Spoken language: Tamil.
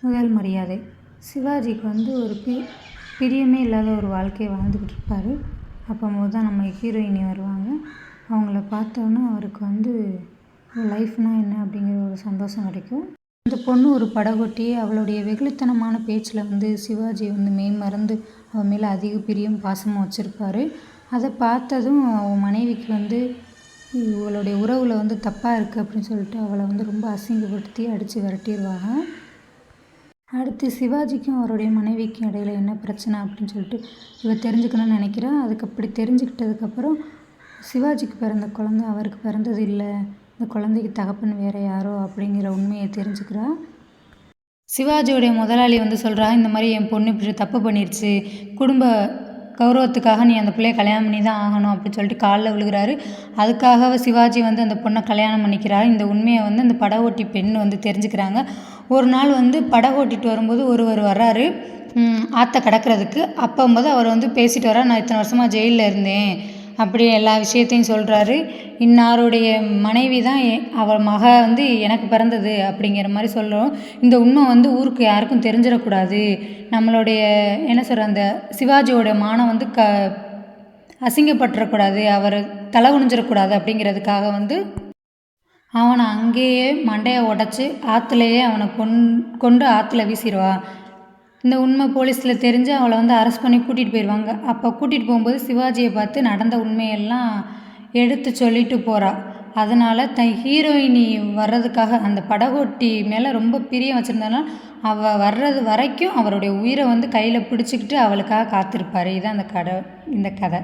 முதல் மரியாதை. சிவாஜிக்கு வந்து ஒரு பிரியமே இல்லாத ஒரு வாழ்க்கையை வாழ்ந்துக்கிட்டு இருப்பார். அப்போது தான் நம்ம ஹீரோயினி வருவாங்க. அவங்கள பார்த்தோன்னே அவருக்கு வந்து லைஃப்னால் என்ன அப்படிங்கிற ஒரு சந்தோஷம் கிடைக்கும். அந்த பொண்ணு ஒரு படகோட்டி. அவளுடைய வெகுளித்தனமான பேச்சில் வந்து சிவாஜி வந்து மெய்மறந்து அவன் மேலே அதிக பிரியம் பாசமும் வச்சுருப்பார். அதை பார்த்ததும் அவன் மனைவிக்கு வந்து இவளுடைய உறவில் வந்து தப்பாக இருக்குது அப்படின்னு சொல்லிட்டு அவளை வந்து ரொம்ப அசிங்கப்படுத்தி அடித்து விரட்டிடுவாங்க. அடுத்து சிவாஜிக்கும் அவருடைய மனைவிக்கும் இடையில என்ன பிரச்சனை அப்படின்னு சொல்லிட்டு இவள் தெரிஞ்சுக்கணும்னு நினைக்கிறா. அப்படி தெரிஞ்சுக்கிட்டதுக்கப்புறம் சிவாஜிக்கு பிறந்த குழந்தை அவருக்கு பிறந்தது இல்லை, இந்த குழந்தைக்கு தகப்பன் வேறு யாரோ அப்படிங்கிற உண்மையை தெரிஞ்சுக்கிறா. சிவாஜியோடைய முதலாளி வந்து சொல்கிறா, இந்த மாதிரி என் பொண்ணு இப்படி தப்பு பண்ணிடுச்சு, குடும்ப கௌரவத்துக்காக நீ அந்த பிள்ளைய கல்யாணம் பண்ணி தான் ஆகணும் அப்படின்னு சொல்லிட்டு காலில் விழுகிறாரு. அதுக்காக சிவாஜி வந்து அந்த பொண்ணை கல்யாணம் பண்ணிக்கிறார். இந்த உண்மையை வந்து அந்த படகோட்டி பெண் வந்து தெரிஞ்சுக்கிறாங்க. ஒரு நாள் வந்து படகு ஓட்டிகிட்டு வரும்போது ஒருவர் வர்றாரு ஆற்றை கடக்கிறதுக்கு. அப்போது அவர் வந்து பேசிட்டு வர்றார், நான் இத்தனை வருஷமாக ஜெயிலில் இருந்தேன் அப்படி எல்லா விஷயத்தையும் சொல்கிறாரு. இன்னாருடைய மனைவி தான் அவர் மக வந்து எனக்கு பிறந்தது அப்படிங்கிற மாதிரி சொல்கிறோம். இந்த உண்மை வந்து ஊருக்கு யாருக்கும் தெரிஞ்சிடக்கூடாது, நம்மளுடைய என்ன சொல்கிற அந்த சிவாஜியோட மானம் வந்து அசிங்கப்பட்டுறக்கூடாது, அவர் தலை குனிஞ்சிடக்கூடாது அப்படிங்கிறதுக்காக வந்து அவனை அங்கேயே மண்டையை உடச்சி ஆற்றுலையே அவனை கொண்டு ஆற்றுல வீசிடுவா. இந்த உண்மை போலீஸில் தெரிஞ்சு அவளை வந்து அரெஸ்ட் பண்ணி கூட்டிகிட்டு போயிடுவாங்க. அப்போ கூட்டிகிட்டு போகும்போது சிவாஜியை பார்த்து நடந்த உண்மையெல்லாம் எடுத்து சொல்லிட்டு போகிறா. அதனால் ஹீரோயினி வர்றதுக்காக அந்த படகோட்டி மேலே ரொம்ப பிரியம் வச்சுருந்தாலும் அவள் வர்றது வரைக்கும் அவருடைய உயிரை வந்து கையில் பிடிச்சிக்கிட்டு அவளுக்காக காத்திருப்பார். இதுதான் இந்த கதை.